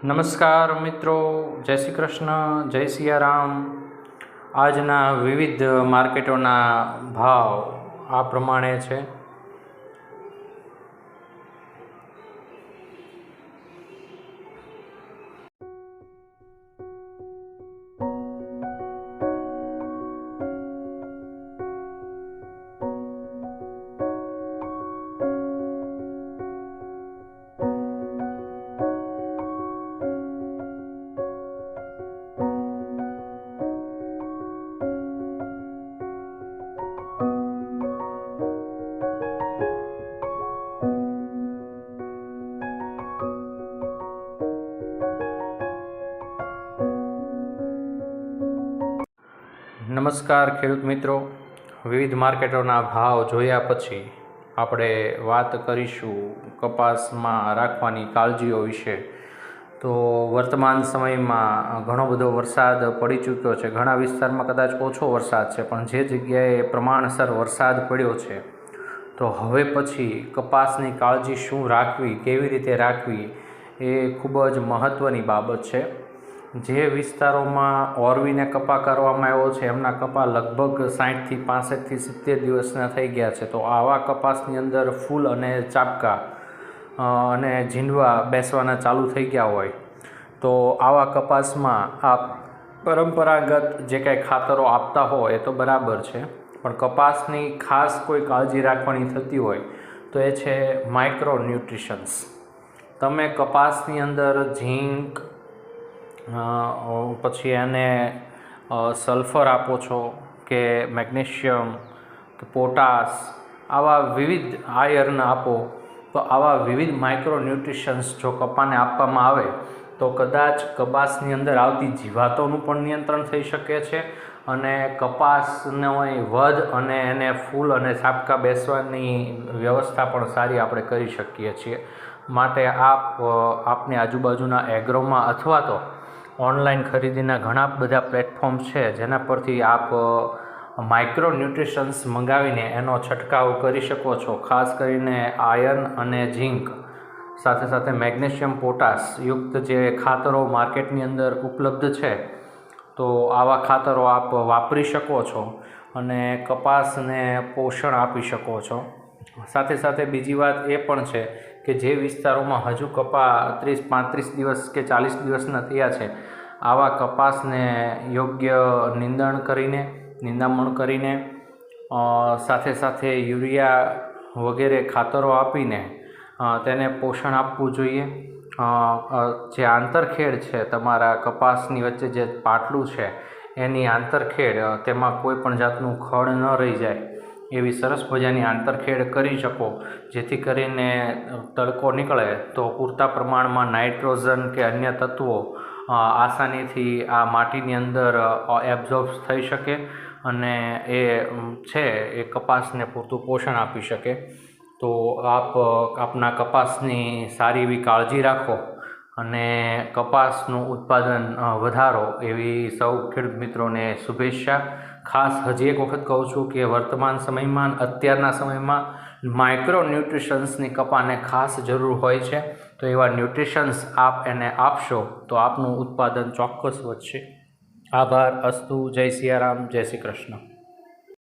નમસ્કાર મિત્રો, જય શ્રી કૃષ્ણ, જય સિયારામ. આજના વિવિધ માર્કેટોના ભાવ આ પ્રમાણે છે. નમસ્કાર ખેડૂત મિત્રો, વિવિધ માર્કેટોના ભાવ જોયા પછી આપણે વાત કરીશું કપાસમાં રાખવાની કાળજીઓ વિશે. તો વર્તમાન સમયમાં ઘણો બધો વરસાદ પડી ચૂક્યો છે. ઘણા વિસ્તારમાં કદાચ ઓછો વરસાદ છે, પણ જે જગ્યાએ પ્રમાણસર વરસાદ પડ્યો છે તો હવે પછી કપાસની કાળજી શું રાખવી, કેવી રીતે રાખવી એ ખૂબ જ મહત્ત્વની બાબત છે. જે વિસ્તારોમાં ઓરવીને કપા કરવામાં આવ્યો છે એમના કપા લગભગ 60થી 65થી 70 દિવસના થઈ ગયા છે. તો આવા કપાસની અંદર ફૂલ અને ચાપકા અને ઝીંડવા બેસવાના ચાલુ થઈ ગયા હોય તો આવા કપાસમાં આ પરંપરાગત જે કાંઈ ખાતરો આપતા હોય એ તો બરાબર છે, પણ કપાસની ખાસ કોઈ કાળજી રાખવાની થતી હોય તો એ છે માઇક્રો ન્યુટ્રિશન્સ. તમે કપાસની અંદર ઝીંક, પછી એને સલ્ફર આપો છો કે મેગ્નેશિયમ કે પોટાશ, આવા વિવિધ આયર્ન આપો તો આવા વિવિધ માઇક્રો ન્યુટ્રિશન્સ જો કપાને આપવામાં આવે તો કદાચ કપાસની અંદર આવતી જીવાતોનું પણ નિયંત્રણ થઈ શકે છે અને કપાસનો વધ અને એને ફૂલ અને છાપકા બેસવાની વ્યવસ્થા પણ સારી આપણે કરી શકીએ છીએ. માટે આપની આજુબાજુના એગ્રોમાં અથવા તો ઓનલાઈન ખરીદીના ઘણા બધા પ્લેટફોર્મ છે જેના પરથી આપ માઇક્રો ન્યુટ્રિશન્સ મંગાવીને એનો છંટકાવ કરી શકો છો. ખાસ કરીને આયર્ન અને ઝીંક સાથે સાથે મેગ્નેશિયમ, પોટાશ યુક્ત જે ખાતરો માર્કેટની અંદર ઉપલબ્ધ છે તો આવા ખાતરો આપ વાપરી શકો છો અને કપાસને પોષણ આપી શકો છો. સાથે સાથે બીજી વાત એ પણ છે કે જે વિસ્તારોમાં હજુ કપા 30-35 દિવસ કે 40 દિવસના થયા છે, આવા કપાસને યોગ્ય નિંદામણ કરીને સાથે સાથે યુરિયા વગેરે ખાતરો આપીને તેને પોષણ આપવું જોઈએ. જે આંતરખેડ છે, તમારા કપાસની વચ્ચે જે પાટલું છે એની આંતરખેડ, તેમાં કોઈ પણ જાતનું ખડ ન રહી જાય એવી સરસ મજાની આંતરખેડ કરી શકો, જેથી કરીને તડકો નીકળે તો પૂરતા પ્રમાણમાં નાઇટ્રોજન કે અન્ય તત્વો આસાનીથી આ માટીની અંદર એબ્ઝોર્બ થઈ શકે અને એ છે એ કપાસને પૂરતું પોષણ આપી શકે. તો આપના કપાસની સારી એવી કાળજી રાખો અને કપાસનું ઉત્પાદન વધારો એવી સૌ ખેડૂત મિત્રોને શુભેચ્છા. ખાસ હજી એક વખત કહું છું કે વર્તમાન સમયમાં, અત્યારના સમયમાં માઇક્રો ન્યુટ્રિશન્સની કપાને ખાસ જરૂર હોય છે. તો એવા ન્યુટ્રિશન્સ આપ એને આપશો તો આપનું ઉત્પાદન ચોક્કસ વધશે. આભાર. અસ્તુ. જય સિયારામ, જય શ્રી કૃષ્ણ.